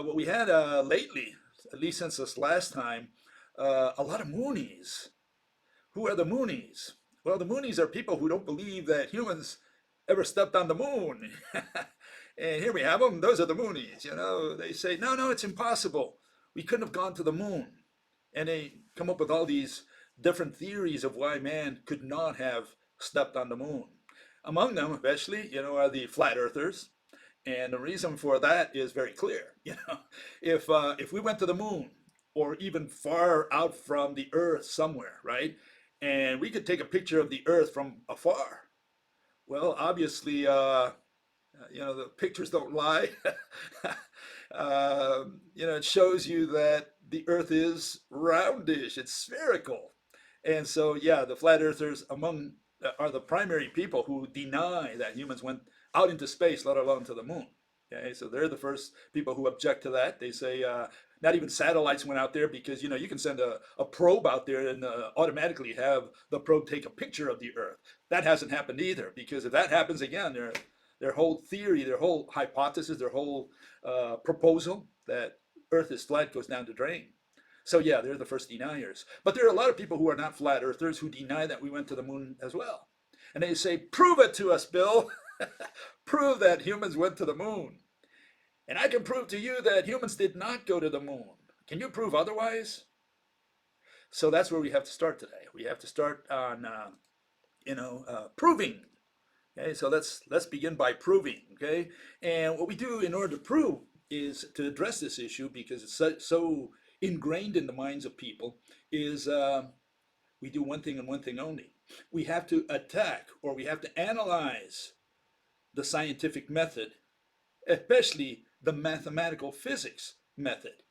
what we had lately, at least since this last time, a lot of Moonies. Who are the Moonies? Well, the Moonies are people who don't believe that humans ever stepped on the moon. And here we have them. Those are the Moonies. They say, no, no, it's impossible. We couldn't have gone to the moon. And they come up with all these different theories of why man could not have stepped on the moon. Among them, especially, are the flat earthers. And the reason for that is very clear. If we went to the moon or even far out from the earth somewhere, right? And we could take a picture of the earth from afar. Well, obviously, the pictures don't lie. It shows you that the earth is roundish, it's spherical. And so, yeah, the flat earthers are the primary people who deny that humans went out into space, let alone to the moon. Okay, so they're the first people who object to that. They say not even satellites went out there because you can send a probe out there and automatically have the probe take a picture of the Earth. That hasn't happened either, because if that happens again, their whole theory, their whole hypothesis, their whole proposal that Earth is flat goes down the drain. So yeah, they're the first deniers. But there are a lot of people who are not flat earthers who deny that we went to the moon as well. And they say, prove it to us, Bill. Prove that humans went to the moon. And I can prove to you that humans did not go to the moon. Can you prove otherwise? So that's where we have to start today. We have to start on, proving. Okay, so let's begin by proving. Okay, and what we do in order to prove is to address this issue, because it's so ingrained in the minds of people, is we do one thing and one thing only. We have to attack, or we have to analyze the scientific method, especially the mathematical physics method,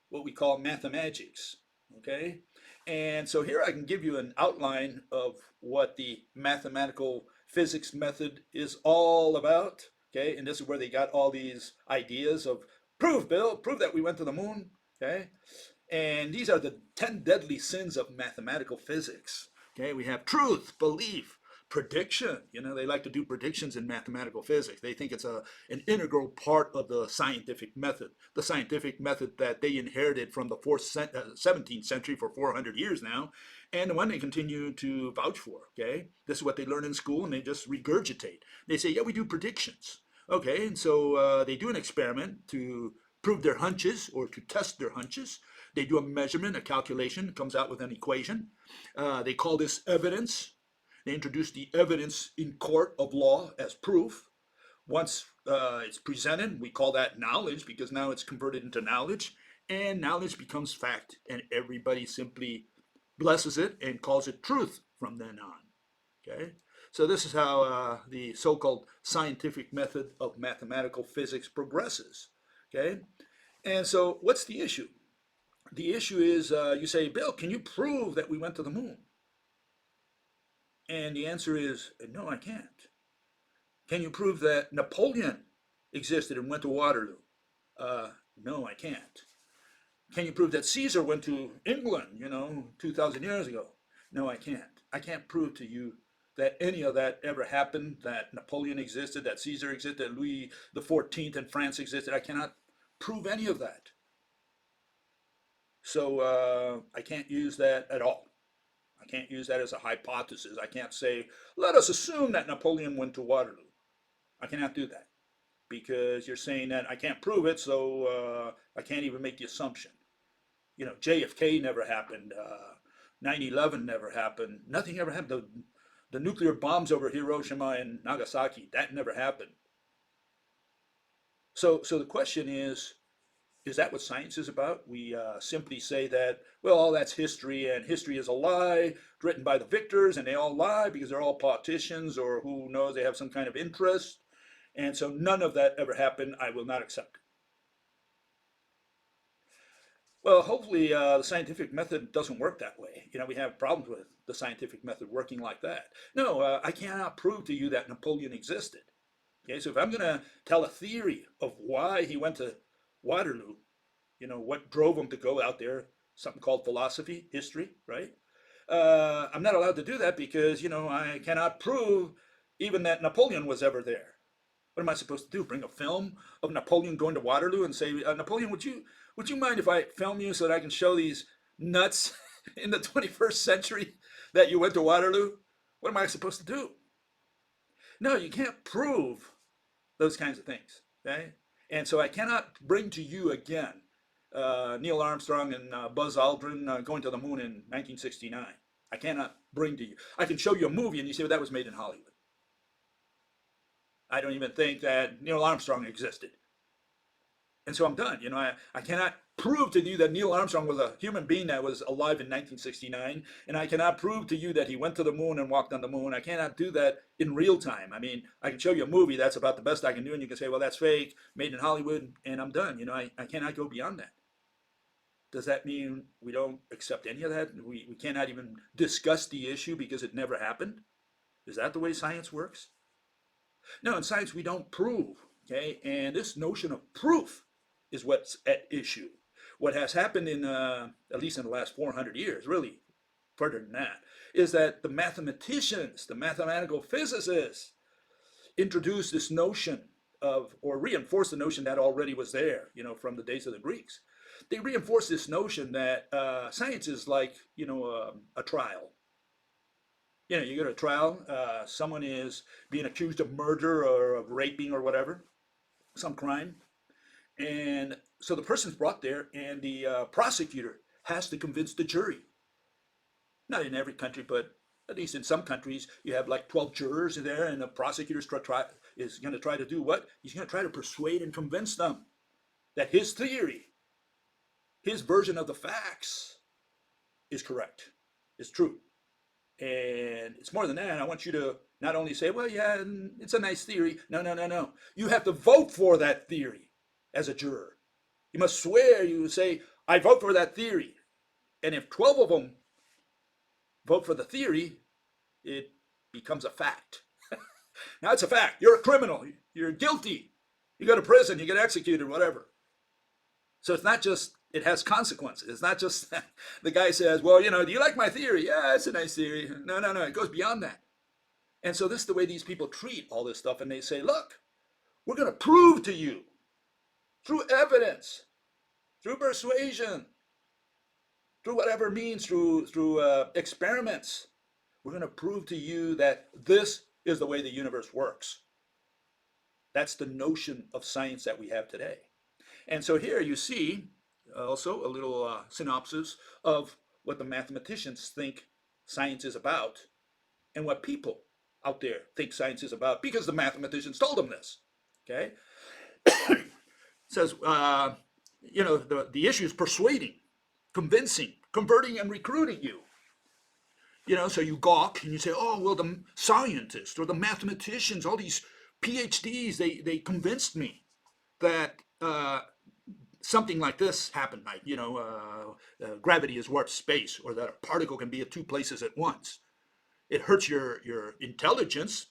what we call mathemagics. Okay, and so here I can give you an outline of what the mathematical physics method is all about. Okay, and this is where they got all these ideas of prove, Bill, prove that we went to the moon. Okay, and these are the 10 deadly sins of mathematical physics. Okay, we have truth, belief, prediction. They like to do predictions in mathematical physics. They think it's an integral part of the scientific method that they inherited from the 17th century for 400 years now, and the one they continue to vouch for. Okay, this is what they learn in school, and they just regurgitate. They say, yeah, we do predictions. Okay, and so they do an experiment to prove their hunches or to test their hunches. They do a measurement, a calculation, comes out with an equation. They call this evidence. They introduce the evidence in court of law as proof. Once it's presented, we call that knowledge, because now it's converted into knowledge, and knowledge becomes fact, and everybody simply blesses it and calls it truth from then on. Okay, so this is how the so-called scientific method of mathematical physics progresses. Okay, and so what's the issue? The issue is you say, Bill, can you prove that we went to the moon? And the answer is, no, I can't. Can you prove that Napoleon existed and went to Waterloo? No, I can't. Can you prove that Caesar went to England, 2,000 years ago? No, I can't. I can't prove to you that any of that ever happened, that Napoleon existed, that Caesar existed, that Louis the 14th in France existed. I cannot prove any of that. So I can't use that at all. I can't use that as a hypothesis. I can't say, let us assume that Napoleon went to Waterloo. I cannot do that, because you're saying that I can't prove it, so I can't even make the assumption. JFK never happened. 9/11 never happened. Nothing ever happened. The nuclear bombs over Hiroshima and Nagasaki, that never happened. So the question is that what science is about? We simply say that, well, all that's history, and history is a lie, written by the victors, and they all lie because they're all politicians, or who knows, they have some kind of interest. And so none of that ever happened. I will not accept it. Well, hopefully the scientific method doesn't work that way. We have problems with the scientific method working like that. No, I cannot prove to you that Napoleon existed. Okay, so if I'm going to tell a theory of why he went to Waterloo, what drove him to go out there, something called philosophy, history, right? I'm not allowed to do that because, I cannot prove even that Napoleon was ever there. What am I supposed to do? Bring a film of Napoleon going to Waterloo and say, Napoleon, would you mind if I film you so that I can show these nuts in the 21st century that you went to Waterloo? What am I supposed to do? No, you can't prove those kinds of things. Okay? And so I cannot bring to you again Neil Armstrong and Buzz Aldrin going to the moon in 1969. I cannot bring to you. I can show you a movie and you say, well, that was made in Hollywood. I don't even think that Neil Armstrong existed. And so I'm done. I cannot prove to you that Neil Armstrong was a human being that was alive in 1969, and I cannot prove to you that he went to the moon and walked on the moon. I cannot do that in real time. I mean, I can show you a movie, that's about the best I can do, and you can say, well, that's fake, made in Hollywood, and I'm done. I cannot go beyond that. Does that mean we don't accept any of that? We cannot even discuss the issue because it never happened? Is that the way science works? No, in science we don't prove, okay? And this notion of proof is what's at issue. What has happened in, at least in the last 400 years, really further than that, is that the mathematicians, the mathematical physicists, introduced this notion of, or reinforced the notion that already was there, from the days of the Greeks. They reinforced this notion that science is like, a trial. You go to a trial, someone is being accused of murder or of raping or whatever, some crime. And so the person's brought there and the prosecutor has to convince the jury. Not in every country, but at least in some countries, you have like 12 jurors there and the prosecutor is going to try to do what? He's going to try to persuade and convince them that his theory, his version of the facts is correct, is true. And it's more than that. I want you to not only say, well, yeah, it's a nice theory. No. You have to vote for that theory as a juror. You must swear, you say, I vote for that theory. And if 12 of them vote for the theory, it becomes a fact. Now it's a fact. You're a criminal. You're guilty. You go to prison. You get executed, whatever. So it's not just, it has consequences. It's not just the guy says, well, do you like my theory? Yeah, it's a nice theory. No. It goes beyond that. And so this is the way these people treat all this stuff. And they say, look, we're going to prove to you through evidence, through persuasion, through whatever means, through experiments, we're going to prove to you that this is the way the universe works. That's the notion of science that we have today. And so here you see also a little synopsis of what the mathematicians think science is about and what people out there think science is about because the mathematicians told them this. Okay? It says, the issue is persuading, convincing, converting, and recruiting you. So you gawk and you say, oh, well, the scientists or the mathematicians, all these PhDs, they convinced me that something like this happened, like, gravity is warped space, or that a particle can be at two places at once. It hurts your intelligence,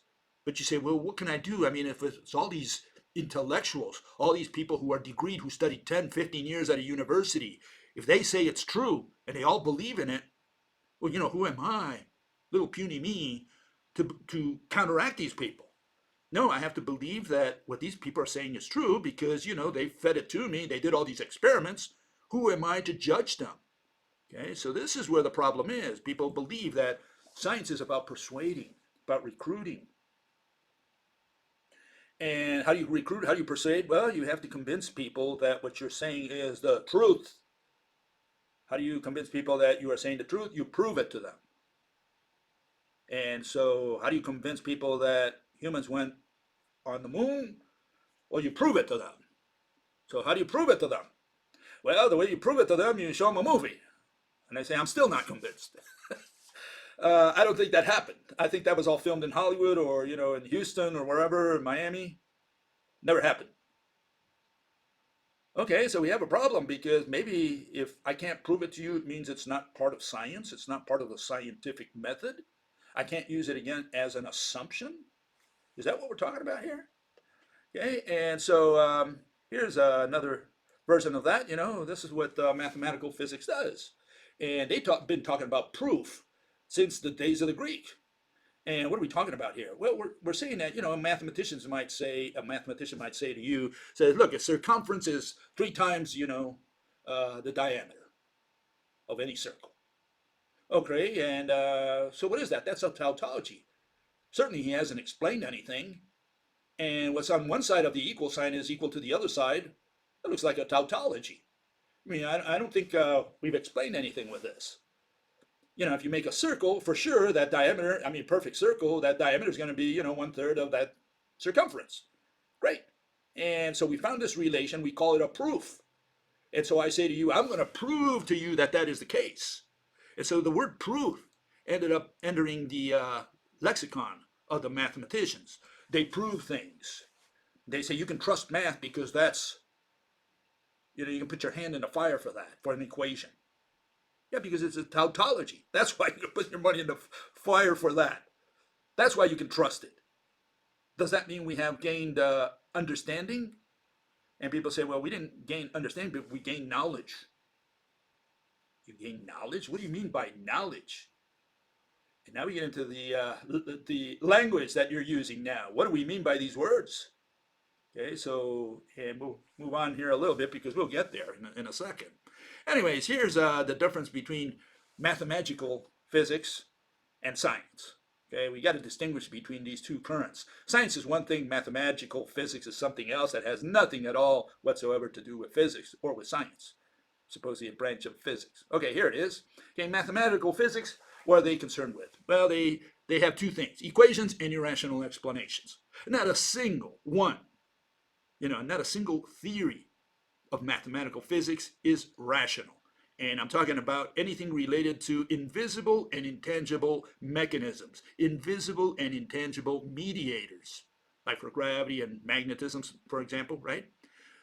but you say, well, what can I do? I mean, if it's all these intellectuals, all these people who are degreed, who studied 10, 15 years at a university, if they say it's true and they all believe in it, well, who am I, little puny me, to counteract these people? No, I have to believe that what these people are saying is true because, they fed it to me. They did all these experiments. Who am I to judge them? Okay, so this is where the problem is. People believe that science is about persuading, about recruiting. And how do you recruit? How do you persuade? Well, you have to convince people that what you're saying is the truth. How do you convince people that you are saying the truth? You prove it to them. And so how do you convince people that humans went on the moon? Well, you prove it to them. So how do you prove it to them? Well, the way you prove it to them, you show them a movie. And they say, I'm still not convinced. I don't think that happened. I think that was all filmed in Hollywood or, in Houston or wherever, in Miami. Never happened. Okay, so we have a problem because maybe if I can't prove it to you, it means it's not part of science. It's not part of the scientific method. I can't use it again as an assumption. Is that what we're talking about here? Okay, and so here's another version of that. This is what mathematical physics does. And they've been talking about proof since the days of the Greek. And what are we talking about here? Well, we're saying that, a mathematician might say to you, says, look, a circumference is 3 times, the diameter of any circle. Okay, and so what is that? That's a tautology. Certainly he hasn't explained anything. And what's on one side of the equal sign is equal to the other side. That looks like a tautology. I mean, I don't think we've explained anything with this. If you make a circle, for sure, that diameter, I mean, perfect circle, that diameter is going to be, 1/3 of that circumference. Great. And so we found this relation. We call it a proof. And so I say to you, I'm going to prove to you that that is the case. And so the word proof ended up entering the lexicon of the mathematicians. They prove things. They say you can trust math because that's, you can put your hand in the fire for that, for an equation. Yeah, because it's a tautology. That's why you can put your money in the fire for that. That's why you can trust it. Does that mean we have gained understanding? And people say, well, we didn't gain understanding, but we gained knowledge. You gain knowledge? What do you mean by knowledge? And now we get into the language that you're using now. What do we mean by these words? Okay, so, and we'll move on here a little bit because we'll get there in a second. Anyways, here's the difference between mathematical physics and science. Okay, we got to distinguish between these two currents. Science is one thing, mathematical physics is something else that has nothing at all whatsoever to do with physics or with science. Supposedly a branch of physics. Okay, here it is. Okay, mathematical physics, what are they concerned with? Well, they have two things, equations and irrational explanations. Not a single one, not a single theory of mathematical physics is rational. And I'm talking about anything related to invisible and intangible mechanisms, invisible and intangible mediators, like for gravity and magnetism, for example, right?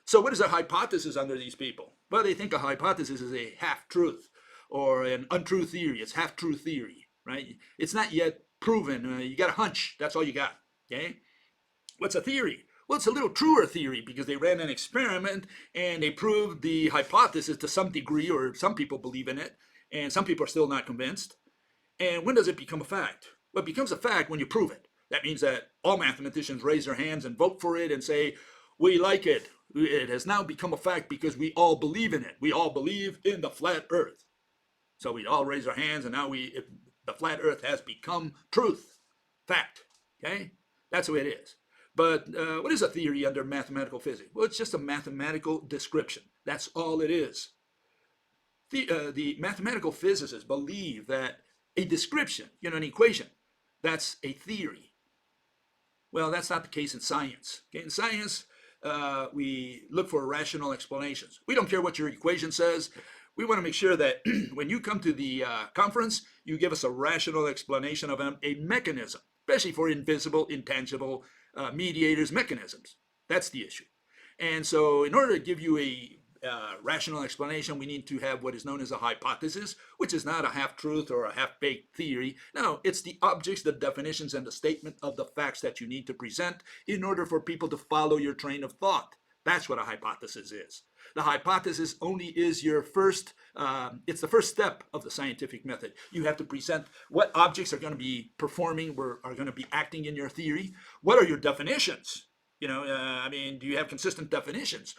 So what is a hypothesis under these people? Well, they think a hypothesis is a half-truth or an untrue theory. It's half-true theory, right? It's not yet proven. You got a hunch. That's all you got, okay? What's a theory? Well, it's a little truer theory because they ran an experiment and they proved the hypothesis to some degree, or some people believe in it, and some people are still not convinced. And when does it become a fact? Well, it becomes a fact when you prove it. That means that all mathematicians raise their hands and vote for it and say, we like it. It has now become a fact because we all believe in it. We all believe in the flat earth. So we all raise our hands, and now the flat earth has become truth, fact, okay? That's the way it is. But what is a theory under mathematical physics? Well, it's just a mathematical description. That's all it is. The mathematical physicists believe that a description, an equation, that's a theory. Well, that's not the case in science. Okay? In science, we look for rational explanations. We don't care what your equation says. We want to make sure that when you come to the conference, you give us a rational explanation of a mechanism, especially for invisible, intangible mediators, mechanisms. That's the issue. And so in order to give you a rational explanation, we need to have what is known as a hypothesis, which is not a half-truth or a half-baked theory. No, it's the objects, the definitions, and the statement of the facts that you need to present in order for people to follow your train of thought. That's what a hypothesis is. The hypothesis only is your first, it's the first step of the scientific method. You have to present what objects are going to be performing, or are going to be acting in your theory. What are your definitions? Do you have consistent definitions?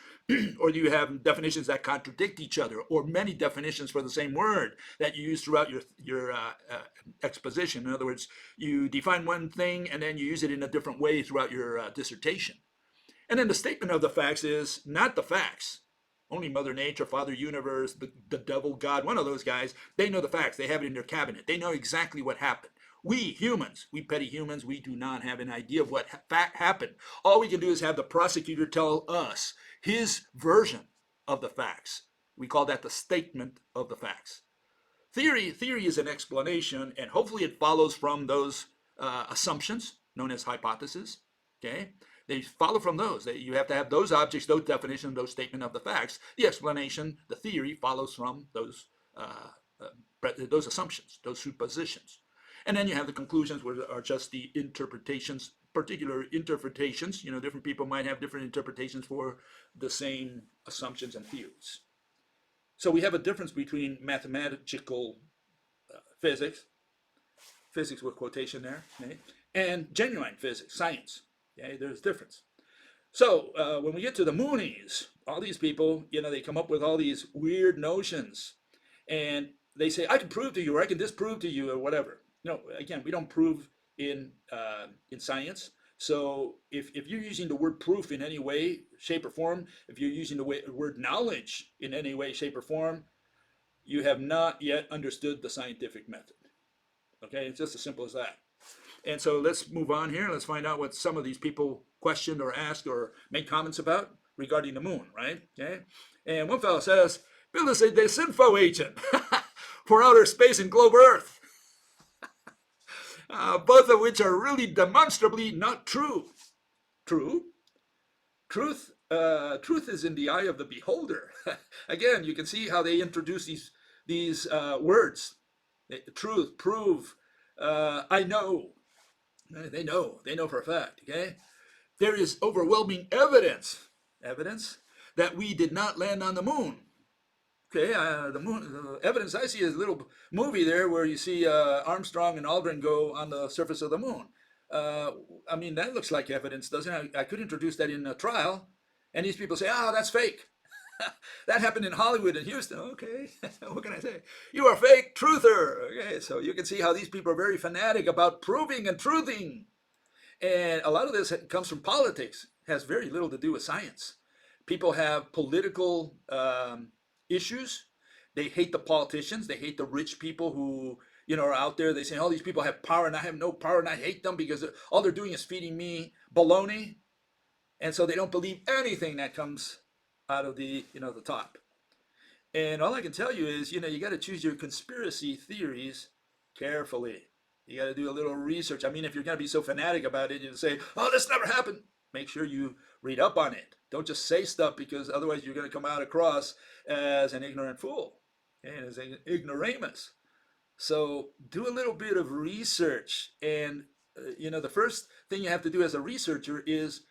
Or do you have definitions that contradict each other, or many definitions for the same word that you use throughout your exposition? In other words, you define one thing and then you use it in a different way throughout your dissertation. And then the statement of the facts is not the facts. Only Mother Nature, Father Universe, the devil, God, one of those guys, they know the facts. They have it in their cabinet. They know exactly what happened. We humans, we petty humans, we do not have an idea of what happened. All we can do is have the prosecutor tell us his version of the facts. We call that the statement of the facts. Theory is an explanation, and hopefully it follows from those assumptions known as hypotheses. Okay, they follow from those. You have to have those objects, those definitions, those statement of the facts. The explanation, the theory, follows from those assumptions, those suppositions. And then you have the conclusions, which are just the interpretations, particular interpretations. Different people might have different interpretations for the same assumptions and theories. So we have a difference between mathematical physics physics with quotation there, okay? And genuine physics, science. Okay, there's a difference. So when we get to the Moonies, all these people, they come up with all these weird notions, and they say, I can prove to you, or I can disprove to you, or whatever. No, again, we don't prove in science. So if you're using the word proof in any way, shape, or form, if you're using the word knowledge in any way, shape, or form, you have not yet understood the scientific method. Okay, it's just as simple as that. And so let's move on here. Let's find out what some of these people questioned or asked or made comments about regarding the moon, right? Okay. And one fellow says, build us a disinfo agent for outer space and globe Earth, both of which are really demonstrably not true. True? Truth is in the eye of the beholder. Again, you can see how they introduce these words. Truth, prove, I know. They know for a fact, okay? There is overwhelming evidence that we did not land on the moon. Okay, the moon, the evidence I see is a little movie there where you see Armstrong and Aldrin go on the surface of the moon. I mean, that looks like evidence, doesn't it? I could introduce that in a trial, and these people say, that's fake. That happened in Hollywood and Houston. Okay, what can I say? You are fake truther. Okay, so you can see how these people are very fanatic about proving and truthing. And a lot of this comes from politics. It has very little to do with science. People have political issues. They hate the politicians. They hate the rich people who are out there. They say, all these people have power and I have no power and I hate them because all they're doing is feeding me baloney. And so they don't believe anything that comes out of the top. And all I can tell you is, you got to choose your conspiracy theories carefully. You got to do a little research. I mean, if you're going to be so fanatic about it, you say, this never happened. Make sure you read up on it. Don't just say stuff, because otherwise you're going to come out across as an ignorant fool and as an ignoramus. So do a little bit of research. And, the first thing you have to do as a researcher is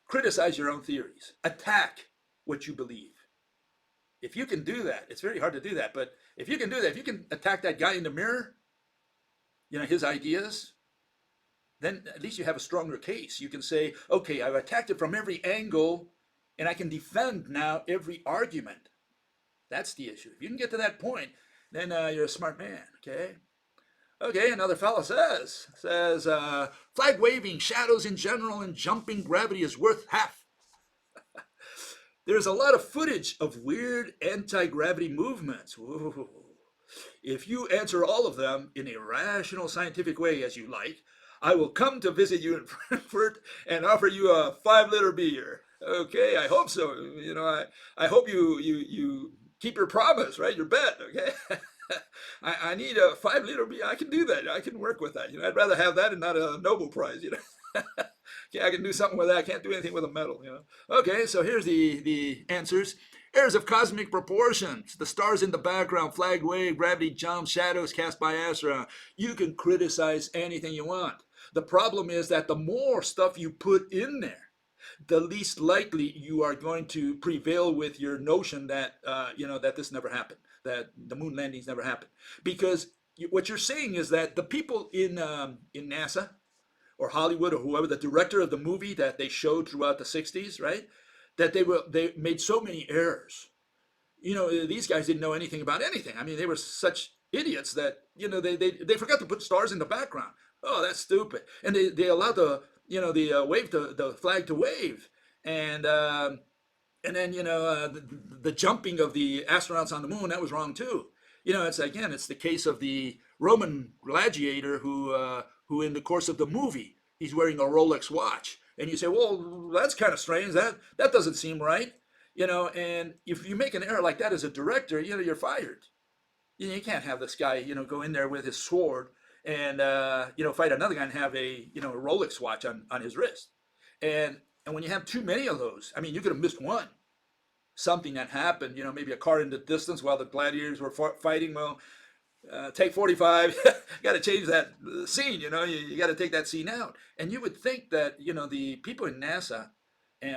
criticize your own theories. Attack what you believe. If you can do that, it's very hard to do that, but if you can do that, if you can attack that guy in the mirror, his ideas, then at least you have a stronger case. You can say, okay, I've attacked it from every angle, and I can defend now every argument. That's the issue. If you can get to that point, then you're a smart man, okay? Okay, another fellow says, flag waving, shadows in general, and jumping gravity is worth half. There's a lot of footage of weird anti-gravity movements. Whoa. If you answer all of them in a rational, scientific way as you like, I will come to visit you in Frankfurt and offer you a 5-liter beer. Okay, I hope so. I hope you keep your promise, right? Your bet, okay? I need a 5-liter beer. I can do that. I can work with that. I'd rather have that and not a Nobel Prize, Okay, I can do something with that. I can't do anything with a medal, Okay, so here's the answers. Errors of cosmic proportions, the stars in the background, flag wave, gravity jump, shadows cast by astronaut. You can criticize anything you want. The problem is that the more stuff you put in there, the least likely you are going to prevail with your notion that that this never happened, that the moon landings never happened. Because what you're saying is that the people in NASA or Hollywood or whoever, the director of the movie that they showed throughout the 60s, right? That they made so many errors. These guys didn't know anything about anything. I mean, they were such idiots that they forgot to put stars in the background. Oh, that's stupid. And they allowed the the flag to wave, and then the jumping of the astronauts on the moon, that was wrong too. It's the case of the Roman gladiator who in the course of the movie, he's wearing a Rolex watch. And you say, well, that's kind of strange. That doesn't seem right. And if you make an error like that as a director, you're fired. You can't have this guy, go in there with his sword and, fight another guy and have a Rolex watch on his wrist. And when you have too many of those, I mean, you could have missed one. Something that happened, maybe a car in the distance while the gladiators were fighting. Well, take 45, got to change that scene, you got to take that scene out. And you would think that, the people in NASA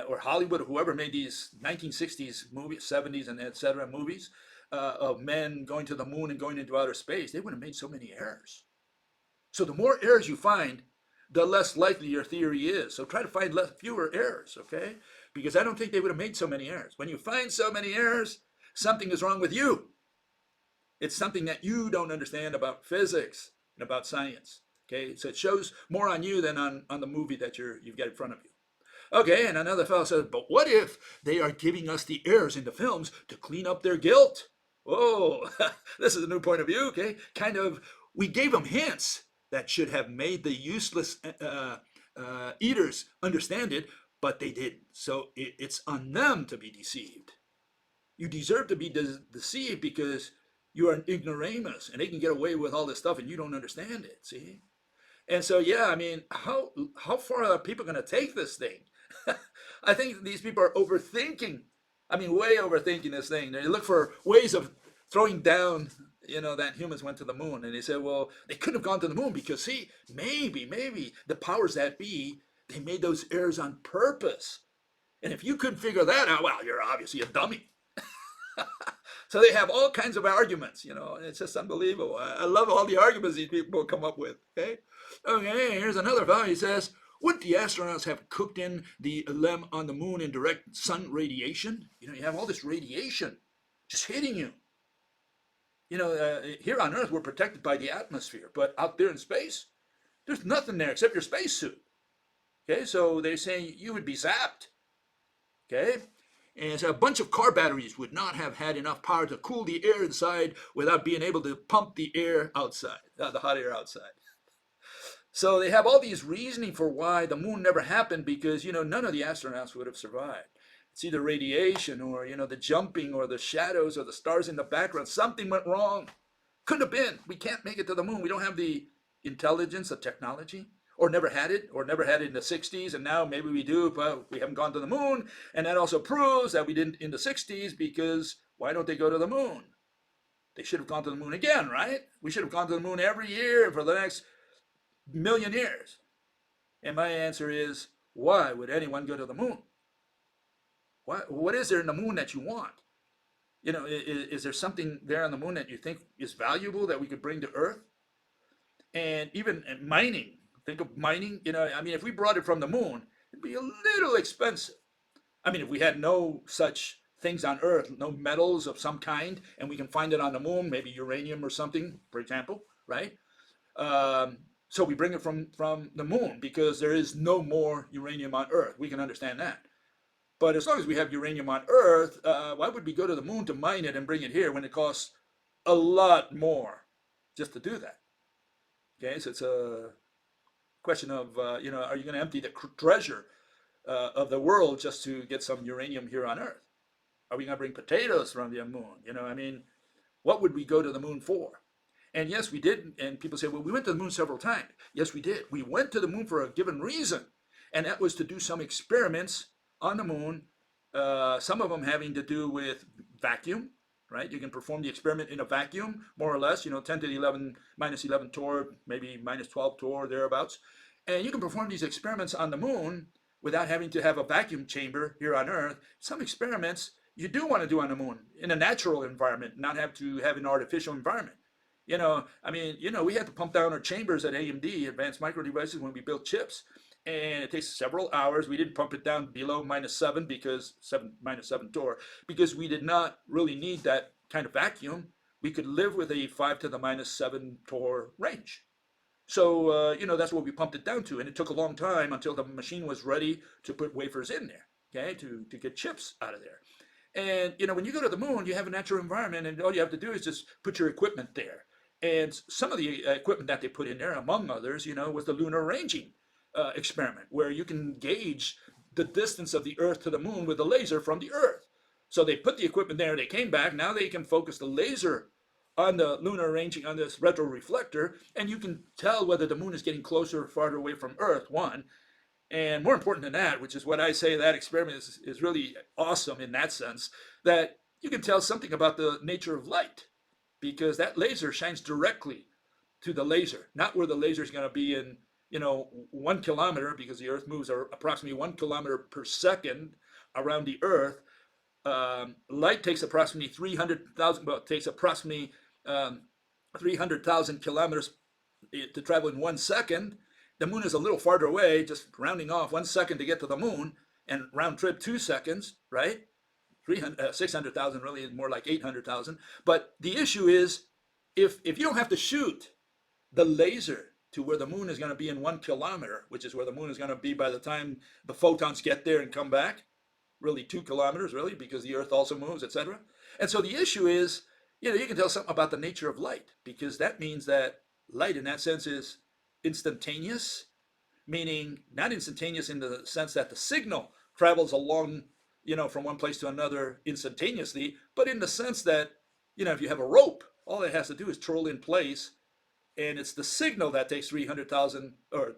or Hollywood or whoever made these 1960s movies, 70s and et cetera movies of men going to the moon and going into outer space, they wouldn't have made so many errors. So the more errors you find, the less likely your theory is. So try to find fewer errors, okay? Because I don't think they would have made so many errors. When you find so many errors, something is wrong with you. It's something that you don't understand about physics and about science. Okay, so it shows more on you than on the movie that you've got in front of you. Okay, and another fellow says, but what if they are giving us the errors in the films to clean up their guilt? Oh, this is a new point of view, okay? Kind of, we gave them hints that should have made the useless eaters understand it, but they didn't. So it's on them to be deceived. You deserve to be deceived because you are an ignoramus and they can get away with all this stuff and you don't understand it, see? And so, yeah, I mean, how far are people going to take this thing? I think these people are overthinking. I mean, way overthinking this thing. They look for ways of throwing down, that humans went to the moon. And they said, well, they couldn't have gone to the moon because, see, maybe the powers that be, they made those errors on purpose. And if you couldn't figure that out, well, you're obviously a dummy. So they have all kinds of arguments, and it's just unbelievable. I love all the arguments these people come up with, okay? Okay, here's another fellow. He says, would the astronauts have cooked in the LEM on the moon in direct sun radiation? You have all this radiation just hitting you. Here on Earth, we're protected by the atmosphere, but out there in space, there's nothing there except your spacesuit. Okay, so they're saying you would be zapped. Okay? And so a bunch of car batteries would not have had enough power to cool the air inside without being able to pump the air outside, the hot air outside. So they have all these reasoning for why the moon never happened because, none of the astronauts would have survived. It's either radiation or, the jumping or the shadows or the stars in the background. Something went wrong. Couldn't have been. We can't make it to the moon. We don't have the intelligence, the technology. Or never had it in the 60s, and now maybe we do, but we haven't gone to the moon. And that also proves that we didn't in the 60s because why don't they go to the moon? They should have gone to the moon again, right? We should have gone to the moon every year for the next million years. And my answer is, why would anyone go to the moon? What is there in the moon that you want? Is there something there on the moon that you think is valuable that we could bring to Earth? And even mining. Think of mining, if we brought it from the moon, it'd be a little expensive. If we had no such things on Earth, no metals of some kind, and we can find it on the moon, maybe uranium or something, for example, right? So we bring it from the moon because there is no more uranium on Earth. We can understand that. But as long as we have uranium on Earth, why would we go to the moon to mine it and bring it here when it costs a lot more just to do that? Okay, so it's a question of, are you going to empty the treasure of the world just to get some uranium here on Earth? Are we going to bring potatoes from the moon? What would we go to the moon for? And yes, we did. And people say, well, we went to the moon several times. Yes, we did. We went to the moon for a given reason. And that was to do some experiments on the moon, some of them having to do with vacuum. Right? You can perform the experiment in a vacuum, more or less, 10 to the 11, minus 11 torr, maybe minus 12 torr, thereabouts. And you can perform these experiments on the moon without having to have a vacuum chamber here on Earth. Some experiments you do want to do on the moon in a natural environment, not have to have an artificial environment. We had to pump down our chambers at AMD, Advanced Micro Devices, when we built chips. And it takes several hours. We didn't pump it down below -7 because -7 torr because we did not really need that kind of vacuum. We could live with a 5 to the -7 torr range. So that's what we pumped it down to, and it took a long time until the machine was ready to put wafers in there, okay, to get chips out of there. And when you go to the moon, you have a natural environment, and all you have to do is just put your equipment there. And some of the equipment that they put in there, among others, was the lunar ranging experiment, where you can gauge the distance of the Earth to the moon with a laser from the Earth. So they put the equipment there, they came back, now they can focus the laser on the lunar ranging, on this retroreflector, and you can tell whether the moon is getting closer or farther away from Earth, one. And more important than that, which is what I say that experiment is really awesome in that sense, that you can tell something about the nature of light, because that laser shines directly to the laser, not where the laser is going to be in 1 kilometer, because the Earth moves approximately 1 kilometer per second around the Earth. Light takes approximately 300,000 kilometers to travel in 1 second. The moon is a little farther away, just rounding off 1 second to get to the moon, and round trip 2 seconds, right? 600,000 really is more like 800,000. But the issue is, if you don't have to shoot the laser to where the moon is going to be in 1 kilometer, which is where the moon is going to be by the time the photons get there and come back, really 2 kilometers, really, because the Earth also moves, etc. And so the issue is, you can tell something about the nature of light, because that means that light in that sense is instantaneous, meaning not instantaneous in the sense that the signal travels along, from one place to another instantaneously, but in the sense that, if you have a rope, all it has to do is twirl in place, and it's the signal that takes 300,000 or,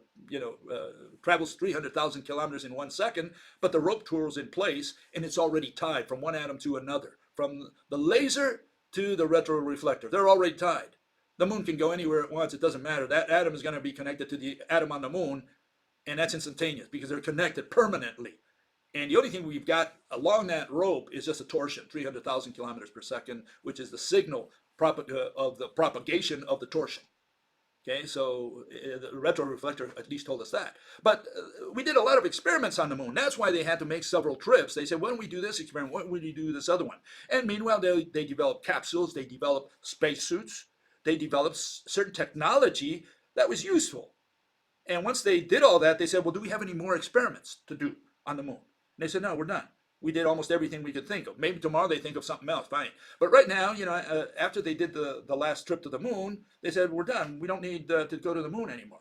travels 300,000 kilometers in 1 second, but the rope twirls in place and it's already tied from one atom to another, from the laser to the retroreflector. They're already tied. The moon can go anywhere it wants. It doesn't matter. That atom is going to be connected to the atom on the moon, and that's instantaneous because they're connected permanently. And the only thing we've got along that rope is just a torsion, 300,000 kilometers per second, which is the signal of the propagation of the torsion. Okay, so the retroreflector at least told us that. But we did a lot of experiments on the moon. That's why they had to make several trips. They said, why don't we do this experiment? Why don't we do this other one? And meanwhile, they developed capsules. They developed spacesuits. They developed certain technology that was useful. And once they did all that, they said, well, do we have any more experiments to do on the moon? And they said, no, we're done. We did almost everything we could think of. Maybe tomorrow they think of something else, fine. But right now, after they did the last trip to the moon, they said, we're done. We don't need to go to the moon anymore.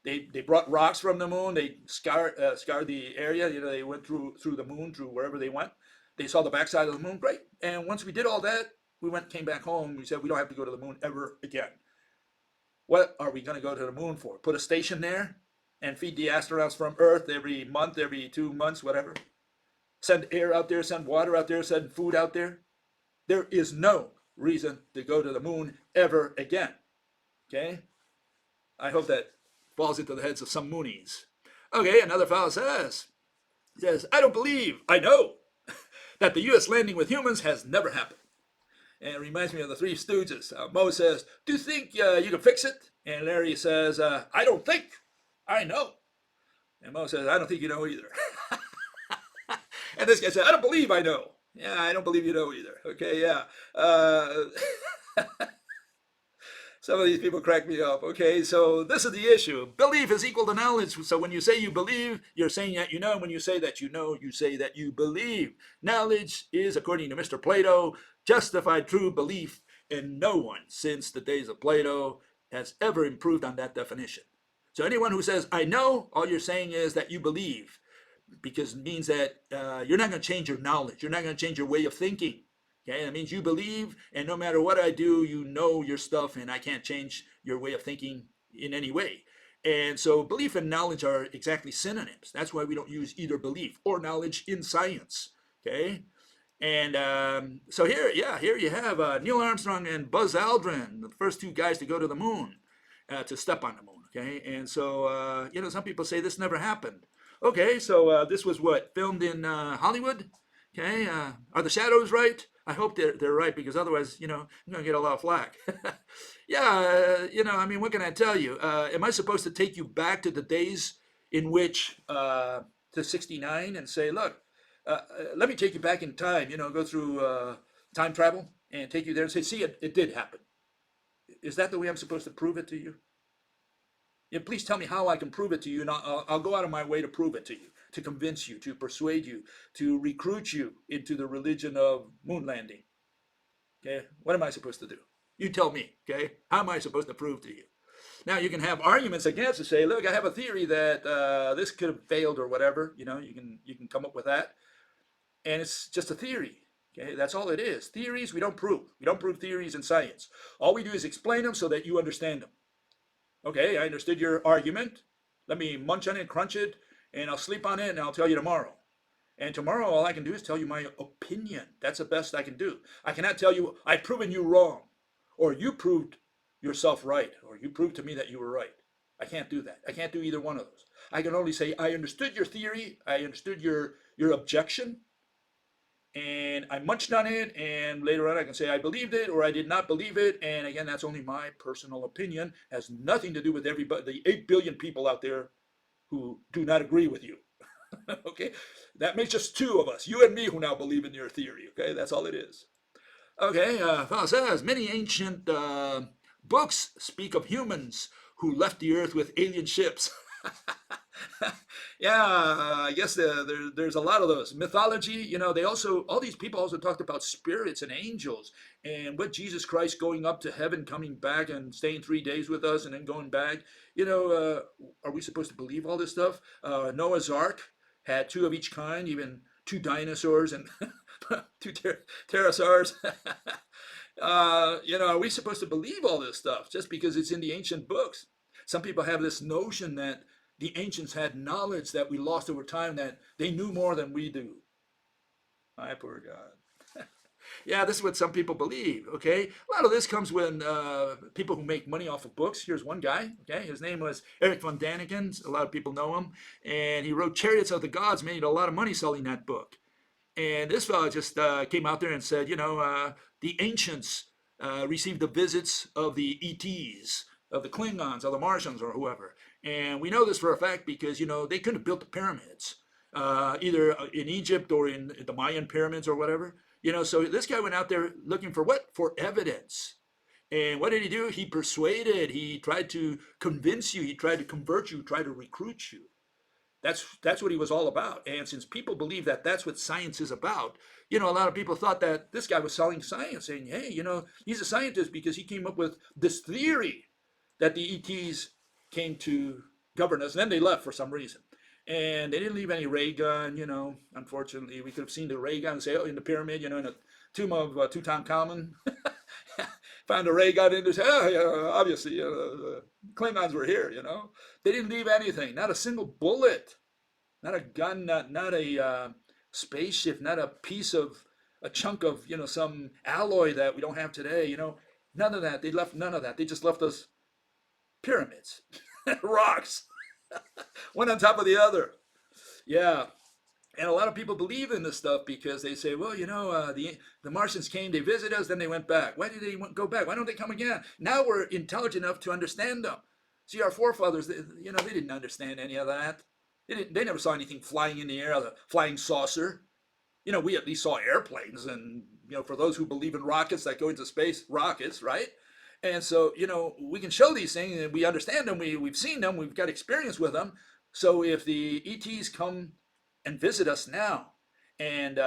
They brought rocks from the moon. They scoured the area. They went through the moon, through wherever they went. They saw the backside of the moon. Great. And once we did all that, we came back home. We said, we don't have to go to the moon ever again. What are we going to go to the moon for? Put a station there and feed the astronauts from Earth every month, every 2 months, whatever? Send air out there, send water out there, send food out there? There is no reason to go to the moon ever again. Okay? I hope that falls into the heads of some Moonies. Okay, another fellow says, I don't believe, I know, that the U.S. landing with humans has never happened. And it reminds me of the Three Stooges. Moe says, do you think you can fix it? And Larry says, I don't think, I know. And Moe says, I don't think you know either. And this guy said, I don't believe I know. Yeah, I don't believe you know either. Okay, yeah. Some of these people crack me up. Okay, so this is the issue. Belief is equal to knowledge. So when you say you believe, you're saying that you know. When you say that you know, you say that you believe. Knowledge is, according to Mr. Plato, justified true belief, and no one since the days of Plato has ever improved on that definition. So anyone who says, I know, all you're saying is that you believe, because it means that you're not going to change your knowledge. You're not going to change your way of thinking. Okay, that means you believe, and no matter what I do, you know your stuff, and I can't change your way of thinking in any way. And so belief and knowledge are exactly synonyms. That's why we don't use either belief or knowledge in science. Okay, and so here you have Neil Armstrong and Buzz Aldrin, the first two guys to go to the moon, to step on the moon. Okay, and so some people say this never happened. Okay, so this was filmed in Hollywood. Okay, are the shadows right? I hope they're right, because otherwise, I'm going to get a lot of flack. Yeah, what can I tell you? Am I supposed to take you back to the days in which, to 69 and say, look, let me take you back in time, go through time travel and take you there and say, see, it did happen. Is that the way I'm supposed to prove it to you? Yeah, please tell me how I can prove it to you, and I'll go out of my way to prove it to you, to convince you, to persuade you, to recruit you into the religion of moon landing. Okay, what am I supposed to do? You tell me, okay? How am I supposed to prove to you? Now, you can have arguments against to say, look, I have a theory that this could have failed or whatever. You can come up with that, and it's just a theory. Okay, that's all it is. Theories we don't prove. We don't prove theories in science. All we do is explain them so that you understand them. Okay, I understood your argument. Let me munch on it, crunch it, and I'll sleep on it, and I'll tell you tomorrow. And tomorrow, all I can do is tell you my opinion. That's the best I can do. I cannot tell you, I've proven you wrong, or you proved yourself right, or you proved to me that you were right. I can't do that. I can't do either one of those. I can only say, I understood your theory, I understood your objection, and I munched on it, and later on I can say I believed it or I did not believe it. And again, that's only my personal opinion. Has nothing to do with everybody, the 8 billion people out there who do not agree with you. Okay, that makes just two of us, you and me, who now believe in your theory. Okay, that's all it is. Okay, fellow says many ancient books speak of humans who left the earth with alien ships. Yeah, I guess there's a lot of those mythology. They also, all these people also talked about spirits and angels, and with Jesus Christ going up to heaven, coming back and staying 3 days with us, and then going back. Are we supposed to believe all this stuff? Noah's Ark had two of each kind, even two dinosaurs and two pterosaurs. Are we supposed to believe all this stuff just because it's in the ancient books? Some people have this notion that the ancients had knowledge that we lost over time, that they knew more than we do. My poor God. Yeah, this is what some people believe. Okay, a lot of this comes when people who make money off of books. Here's one guy. Okay, his name was Eric von Daniken. A lot of people know him, and he wrote Chariots of the Gods. Made a lot of money selling that book. And this fellow just came out there and said, the ancients received the visits of the ETs, of the Klingons, of the Martians, or whoever. And we know this for a fact because, they couldn't have built the pyramids, either in Egypt or in the Mayan pyramids or whatever. So this guy went out there looking for what? For evidence. And what did he do? He persuaded, he tried to convince you, he tried to convert you, tried to recruit you. That's what he was all about. And since people believe that that's what science is about, a lot of people thought that this guy was selling science, saying, hey, he's a scientist because he came up with this theory that the ETs came to govern us. And then they left for some reason. And they didn't leave any ray gun, Unfortunately, we could have seen the ray gun and say, oh, in the pyramid, in the tomb of Tutankhamun. Found a ray gun in there, say, oh, yeah, obviously, the Klingons were here, They didn't leave anything, not a single bullet, not a gun, not a spaceship, not a piece of, a chunk of, some alloy that we don't have today, None of that. They left none of that. They just left us pyramids, rocks, one on top of the other. Yeah. And a lot of people believe in this stuff because they say, well, the Martians came, they visited us, then they went back. Why did they go back? Why don't they come again? Now we're intelligent enough to understand them. See, our forefathers, they didn't understand any of that. They never saw anything flying in the air, a flying saucer. We at least saw airplanes, and for those who believe in rockets that go into space, rockets, right? And so, we can show these things and we understand them. We've seen them. We've got experience with them. So if the ETs come and visit us now, and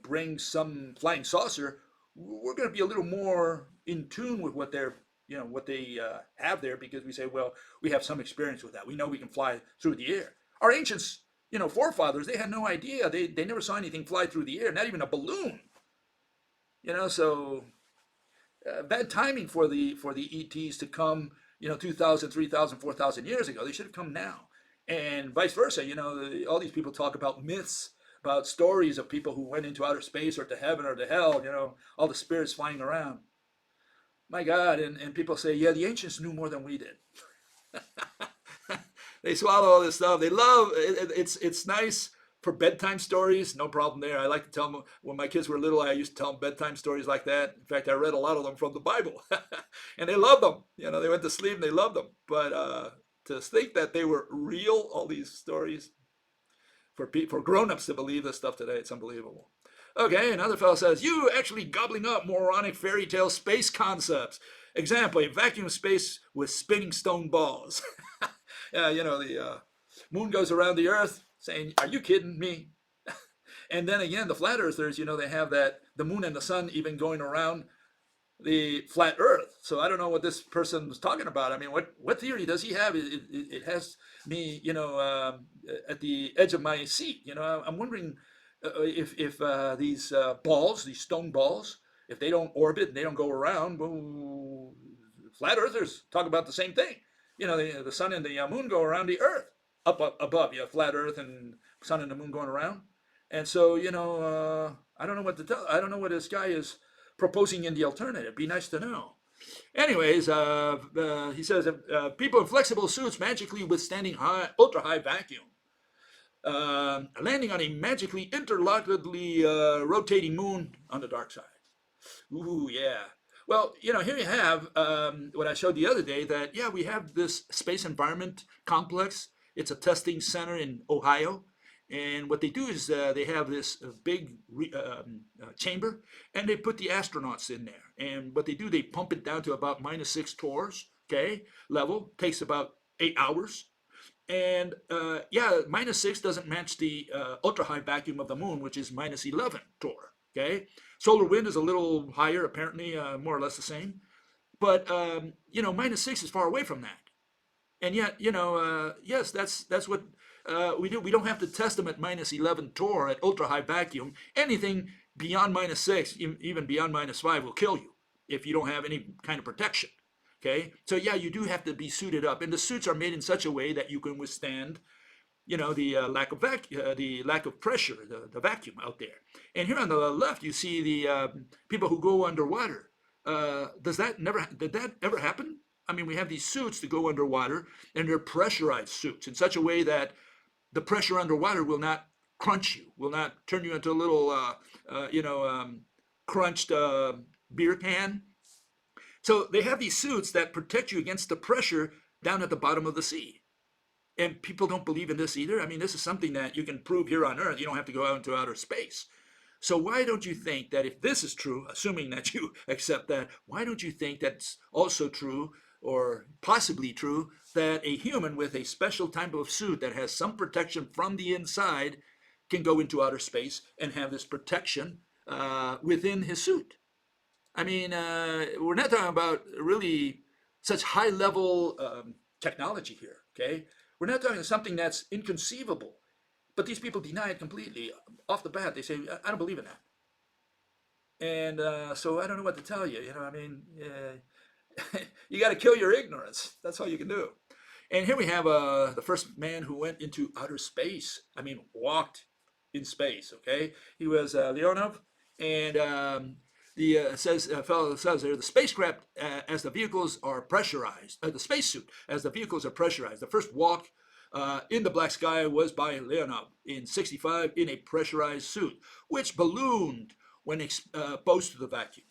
bring some flying saucer, we're going to be a little more in tune with what they have there, because we say, well, we have some experience with that. We know we can fly through the air. Our ancients, forefathers, they had no idea. They never saw anything fly through the air, not even a balloon. So bad timing for the ETs to come, 2,000, 3,000, 4,000 years ago. They should have come now. And vice versa, all these people talk about myths, about stories of people who went into outer space or to heaven or to hell, all the spirits flying around. My God, and people say, yeah, the ancients knew more than we did. They swallow all this stuff. They love it's nice for bedtime stories, no problem there. I like to tell them, when my kids were little, I used to tell them bedtime stories like that. In fact, I read a lot of them from the Bible, and they loved them. They went to sleep and they loved them. But to think that they were real, all these stories, for grown-ups to believe this stuff today, it's unbelievable. Okay, another fellow says, you actually gobbling up moronic fairy tale space concepts. Example, a vacuum space with spinning stone balls. Yeah, the moon goes around the earth, saying, are you kidding me? And then again, the flat earthers, they have that, the moon and the sun even going around the flat earth. So I don't know what this person was talking about. I mean, what theory does he have? It has me, at the edge of my seat. I'm wondering if these balls, these stone balls, if they don't orbit and they don't go around, well, flat earthers talk about the same thing. The sun and the moon go around the earth. Up above, you have flat earth and sun and the moon going around. And so, I don't know what to tell. I don't know what this guy is proposing in the alternative. Be nice to know. Anyways, he says, people in flexible suits magically withstanding ultra high vacuum. landing on a magically interlockedly rotating moon on the dark side. Ooh, yeah. Well, here you have what I showed the other day that, yeah, we have this space environment complex. It's a testing center in Ohio. And what they do is they have this big chamber and they put the astronauts in there. And what they do, they pump it down to about -6 torrs, okay, level. Takes about 8 hours. And yeah, -6 doesn't match the ultra high vacuum of the moon, which is -11 torr. Okay, solar wind is a little higher, apparently, more or less the same. But -6 is far away from that. And yet, yes, that's what we do. We don't have to test them at -11 torr at ultra high vacuum. Anything beyond -6, even beyond -5, will kill you if you don't have any kind of protection. Okay, so yeah, you do have to be suited up, and the suits are made in such a way that you can withstand, the lack of pressure, the vacuum out there. And here on the left, you see the people who go underwater. Did that ever happen? I mean, we have these suits that go underwater, and they're pressurized suits in such a way that the pressure underwater will not crunch you, will not turn you into a little, crunched beer can. So they have these suits that protect you against the pressure down at the bottom of the sea. And people don't believe in this either. I mean, this is something that you can prove here on Earth. You don't have to go out into outer space. So why don't you think that if this is true, assuming that you accept that, why don't you think that's also true, or possibly true, that a human with a special type of suit that has some protection from the inside can go into outer space and have this protection within his suit? I mean, we're not talking about really such high-level technology here, okay? We're not talking something that's inconceivable. But these people deny it completely. Off the bat, they say, I don't believe in that. And so I don't know what to tell you. I mean, you got to kill your ignorance. That's all you can do. And here we have the first man who went into outer space. I mean, walked in space, okay? He was Leonov, and the fellow says there, the spacecraft as the vehicles are pressurized, the spacesuit as the vehicles are pressurized. The first walk in the black sky was by Leonov in '65 in a pressurized suit, which ballooned when exposed to the vacuum.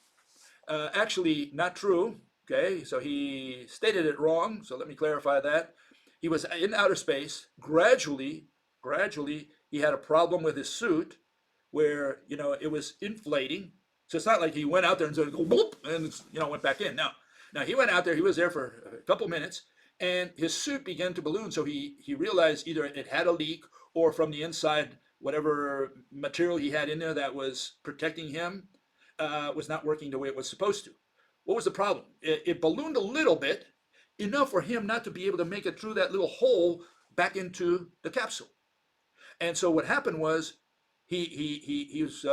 Actually, not true. Okay, so he stated it wrong. So let me clarify that. He was in outer space. Gradually, he had a problem with his suit, where it was inflating. So it's not like he went out there and sort of go whoop and went back in. No, he went out there. He was there for a couple minutes, and his suit began to balloon. So he realized either it had a leak, or from the inside, whatever material he had in there that was protecting him was not working the way it was supposed to. What was the problem? It ballooned a little bit, enough for him not to be able to make it through that little hole back into the capsule. And so what happened was he was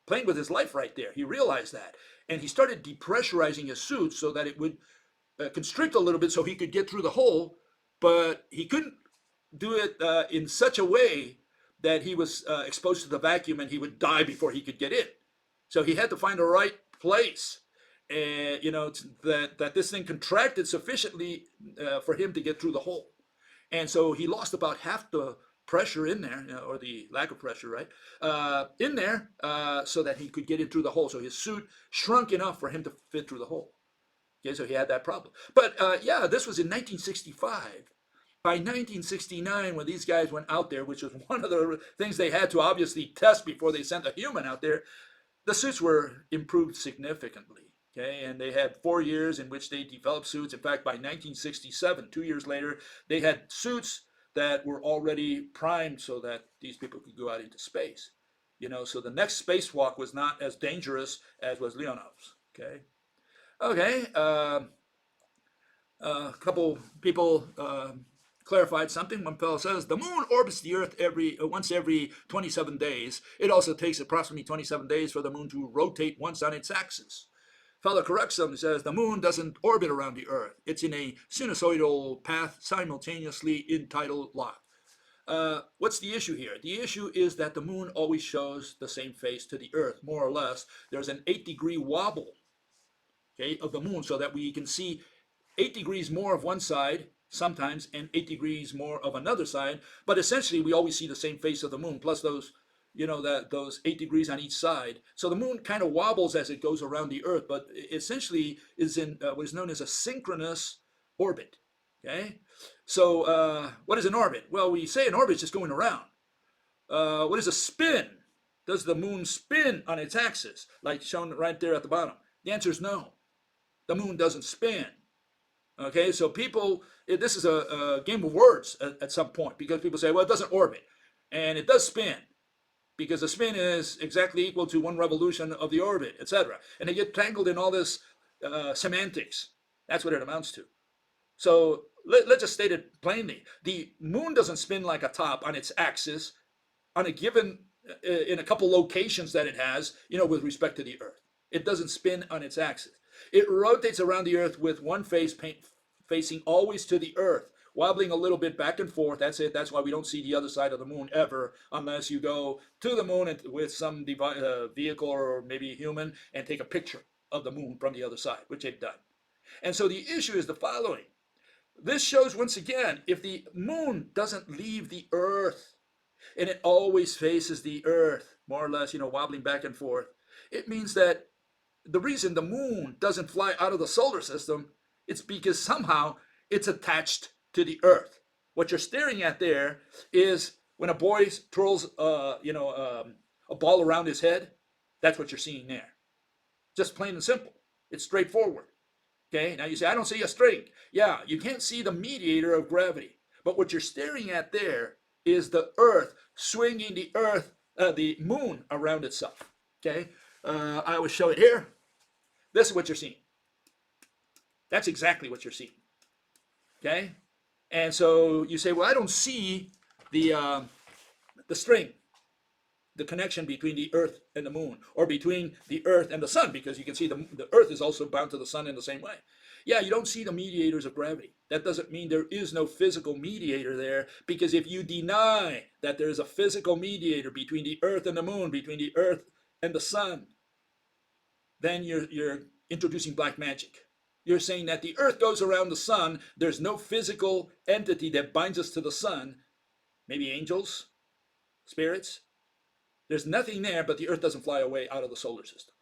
playing with his life right there. He realized that. And he started depressurizing his suit so that it would constrict a little bit so he could get through the hole, but he couldn't do it in such a way that he was exposed to the vacuum and he would die before he could get in. So he had to find the right place, and that this thing contracted sufficiently for him to get through the hole. And so he lost about half the pressure in there, or the lack of pressure, right, in there, so that he could get in through the hole. So his suit shrunk enough for him to fit through the hole. Okay, so he had that problem. But yeah, this was in 1965. By 1969, when these guys went out there, which was one of the things they had to obviously test before they sent a human out there, the suits were improved significantly. Okay, and they had 4 years in which they developed suits. In fact, by 1967, 2 years later, they had suits that were already primed so that these people could go out into space. So the next spacewalk was not as dangerous as was Leonov's. Okay, a couple people clarified something. One fellow says, the moon orbits the Earth once every 27 days. It also takes approximately 27 days for the moon to rotate once on its axis. Fellow corrects him and says, the moon doesn't orbit around the Earth. It's in a sinusoidal path simultaneously in tidal lock. What's the issue here? The issue is that the moon always shows the same face to the Earth, more or less. There's an 8-degree wobble, okay, of the moon, so that we can see 8 degrees more of one side sometimes, and 8 degrees more of another side. But essentially, we always see the same face of the moon, plus those, those 8 degrees on each side. So the moon kind of wobbles as it goes around the Earth, but essentially is in what is known as a synchronous orbit. Okay, so what is an orbit? Well, we say an orbit is just going around. What is a spin? Does the moon spin on its axis, like shown right there at the bottom? The answer is no. The moon doesn't spin. Okay, so this is a game of words at some point, because people say, well, it doesn't orbit. And it does spin, because the spin is exactly equal to 1 revolution of the orbit, etc. And they get tangled in all this semantics. That's what it amounts to. So let's just state it plainly. The moon doesn't spin like a top on its axis on a given, in a couple locations that it has, with respect to the Earth. It doesn't spin on its axis. It rotates around the Earth with one face facing always to the Earth, wobbling a little bit back and forth. That's it. That's why we don't see the other side of the moon ever, unless you go to the moon with some vehicle or maybe a human and take a picture of the moon from the other side, which they've done. And so the issue is the following. This shows, once again, if the moon doesn't leave the Earth, and it always faces the Earth, more or less, wobbling back and forth, it means that the reason the moon doesn't fly out of the solar system, it's because somehow it's attached to the Earth. What you're staring at there is when a boy twirls, a ball around his head. That's what you're seeing there. Just plain and simple. It's straightforward. Okay. Now you say, I don't see a string. Yeah, you can't see the mediator of gravity. But what you're staring at there is the Earth swinging the moon around itself. Okay. I will show it here. This is what you're seeing. That's exactly what you're seeing. Okay? And so you say, well, I don't see the string, the connection between the Earth and the moon, or between the Earth and the sun, because you can see the Earth is also bound to the sun in the same way. Yeah, you don't see the mediators of gravity. That doesn't mean there is no physical mediator there, because if you deny that there is a physical mediator between the Earth and the moon, between the Earth and the sun, then you're introducing black magic. You're saying that the Earth goes around the sun. There's no physical entity that binds us to the sun. Maybe angels, spirits. There's nothing there, but the Earth doesn't fly away out of the solar system.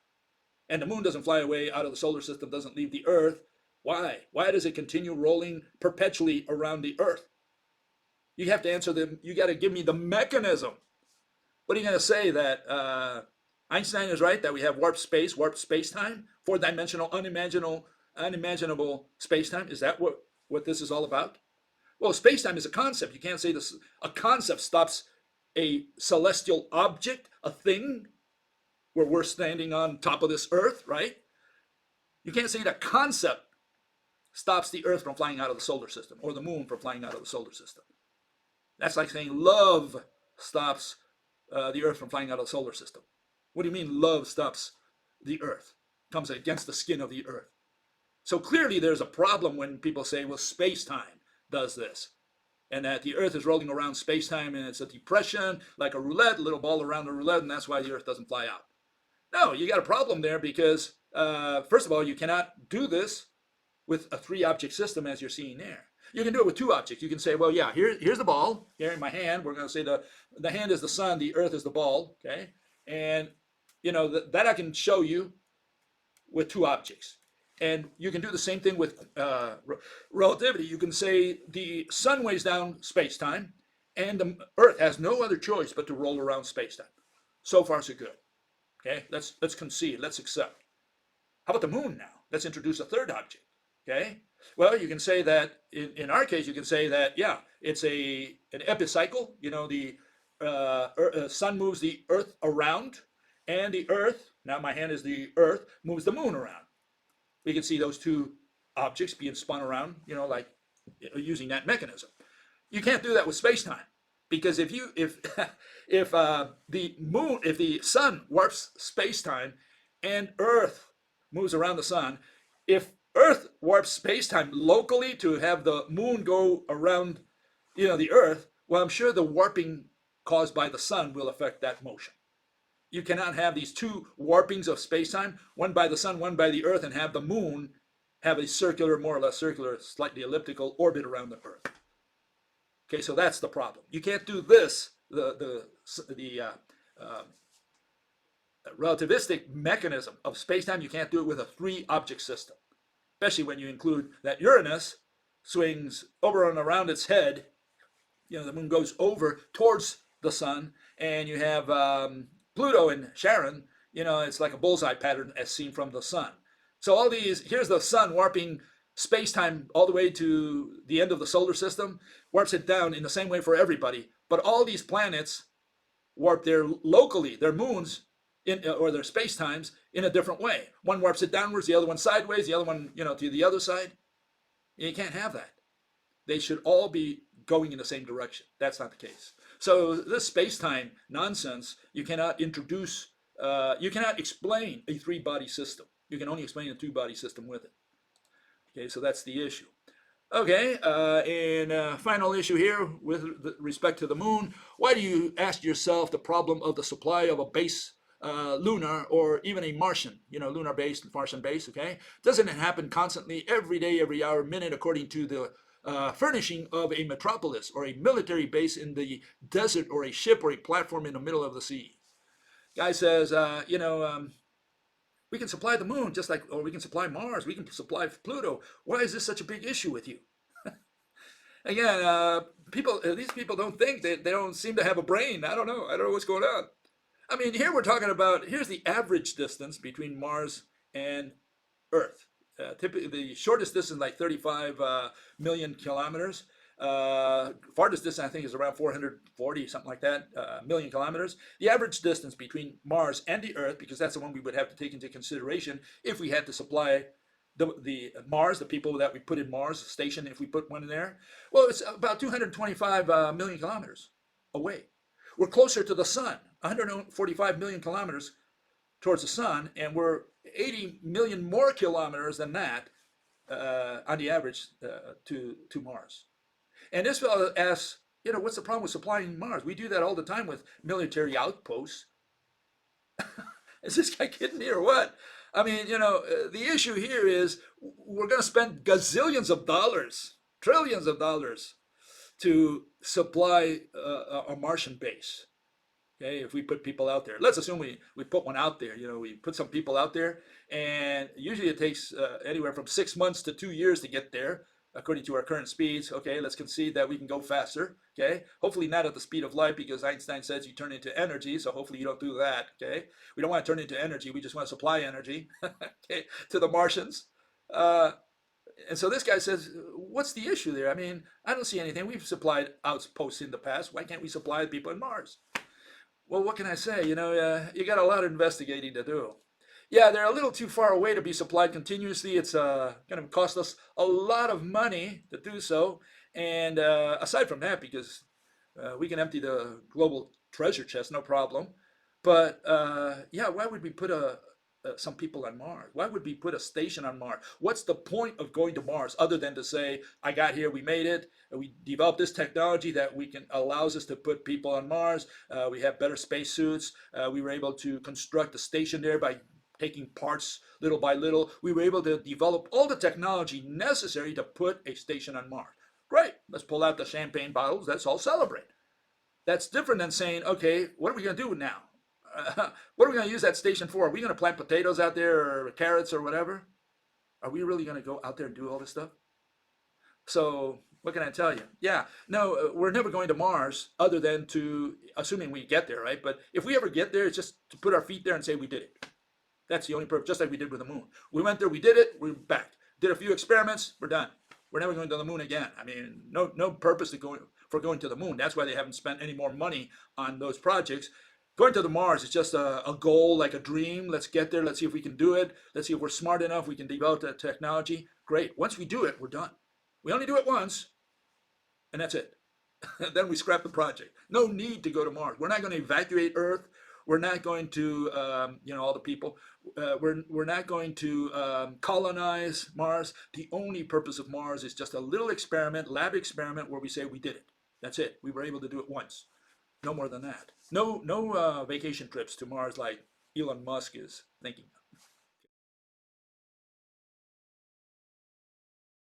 And the moon doesn't fly away out of the solar system, doesn't leave the Earth. Why? Why does it continue rolling perpetually around the Earth? You have to answer them. You got to give me the mechanism. What are you going to say, that Einstein is right, that we have warped space-time, four-dimensional, unimaginable space-time? Is that what this is all about? Well, space-time is a concept. You can't say this. A concept stops a celestial object, a thing, where we're standing on top of this Earth, right? You can't say that concept stops the Earth from flying out of the solar system, or the moon from flying out of the solar system. That's like saying love stops the Earth from flying out of the solar system. What do you mean love stops the Earth? Comes against the skin of the Earth. So clearly there's a problem when people say, well, space-time does this. And that the Earth is rolling around space-time and it's a depression, like a roulette, a little ball around the roulette, and that's why the Earth doesn't fly out. No, you got a problem there because, first of all, you cannot do this with a 3-object system as you're seeing there. You can do it with 2 objects. You can say, well, yeah, here's the ball. Here in my hand, we're going to say the hand is the sun, the Earth is the ball, okay? And, that I can show you with 2 objects. And you can do the same thing with relativity. You can say the sun weighs down space-time, and the Earth has no other choice but to roll around space-time. So far, so good. Okay, let's concede, let's accept. How about the moon now? Let's introduce a 3rd object. Okay, well, you can say that, in our case, you can say that, yeah, it's an epicycle. The sun moves the Earth around, and the Earth, now my hand is the Earth, moves the moon around. We can see those 2 objects being spun around, like using that mechanism. You can't do that with space-time, because if the sun warps space-time and Earth moves around the sun, if Earth warps space-time locally to have the moon go around, the Earth, well, I'm sure the warping caused by the sun will affect that motion. You cannot have these 2 warpings of space-time, one by the sun, one by the Earth, and have the moon have a circular, more or less circular, slightly elliptical orbit around the Earth. Okay, so that's the problem. You can't do this, uh, relativistic mechanism of space-time, you can't do it with a three-object system, especially when you include that Uranus swings over and around its head. You know, the moon goes over towards the sun, and you have Pluto and Charon. You know, it's like a bullseye pattern as seen from the sun. So all these, here's the sun warping space-time all the way to the end of the solar system, warps it down in the same way for everybody. But all these planets warp their locally, their moons, or their space-times in a different way. One warps it downwards, the other one sideways, the other one, you know, to the other side. You can't have that. They should all be going in the same direction. That's not the case. So this space-time nonsense, you cannot introduce, you cannot explain a three-body system. You can only explain a two-body system with it. Okay, so that's the issue. Okay, and final issue here with respect to the moon. Why do you ask yourself the problem of the supply of a base lunar or even a Martian, you know, lunar base, Martian base, okay? Doesn't it happen constantly, every day, every hour, minute, according to the furnishing of a metropolis or a military base in the desert or a ship or a platform in the middle of the sea? Guy says, you know, we can supply the moon just like, or we can supply Mars, we can supply Pluto. Why is this such a big issue with you? Again, these people don't think, they don't seem to have a brain. I don't know what's going on. I mean, here we're talking about, here's the average distance between Mars and Earth. Typically, the shortest distance, like 35 million kilometers. Farthest distance, I think, is around 440, something like that, million kilometers. The average distance between Mars and the Earth, because that's the one we would have to take into consideration if we had to supply the Mars, the people that we put in Mars station, if we put one in there. Well, it's about 225 million kilometers away. We're closer to the sun, 145 million kilometers towards the sun, and we're 80 million more kilometers than that on the average to Mars. And this fellow asks, you know, what's the problem with supplying Mars? We do that all the time with military outposts. Is this guy kidding me or what? I mean, you know, the issue here is we're going to spend gazillions of dollars, trillions of dollars to supply a Martian base. Okay, if we put people out there, let's assume we put one out there. You know, we put some people out there, and usually it takes anywhere from 6 months to 2 years to get there, according to our current speeds. Okay, let's concede that we can go faster. Okay, hopefully not at the speed of light, because Einstein says you turn into energy. So hopefully you don't do that. Okay, we don't want to turn into energy. We just want to supply energy. Okay, to the Martians. And so this guy says, what's the issue there? I mean, I don't see anything. We've supplied outposts in the past. Why can't we supply people in Mars? Well, what can I say? You know, you got a lot of investigating to do. Yeah, they're a little too far away to be supplied continuously. It's going to cost us a lot of money to do so. And aside from that, because we can empty the global treasure chest, no problem. But yeah, why would we put some people on Mars? Why would we put a station on Mars? What's the point of going to Mars other than to say, I got here, we made it, we developed this technology that allows us to put people on Mars. We have better spacesuits. We were able to construct a station there by taking parts little by little. We were able to develop all the technology necessary to put a station on Mars. Great, let's pull out the champagne bottles, let's all celebrate. That's different than saying, okay, what are we going to do now? What are we going to use that station for? Are we going to plant potatoes out there or carrots or whatever? Are we really going to go out there and do all this stuff? So what can I tell you? Yeah, no, we're never going to Mars other than to, assuming we get there, right? But if we ever get there, it's just to put our feet there and say we did it. That's the only purpose, just like we did with the moon. We went there, we did it, we're back. Did a few experiments, we're done. We're never going to the moon again. I mean, no purpose for going to the moon. That's why they haven't spent any more money on those projects. Going to the Mars is just a goal, like a dream. Let's get there. Let's see if we can do it. Let's see if we're smart enough. We can develop that technology. Great. Once we do it, we're done. We only do it once, and that's it. Then we scrap the project. No need to go to Mars. We're not going to evacuate Earth. We're not going to, all the people. We're not going to colonize Mars. The only purpose of Mars is just a little experiment, lab experiment, where we say we did it. That's it. We were able to do it once. No more than that. No vacation trips to Mars like Elon Musk is thinking.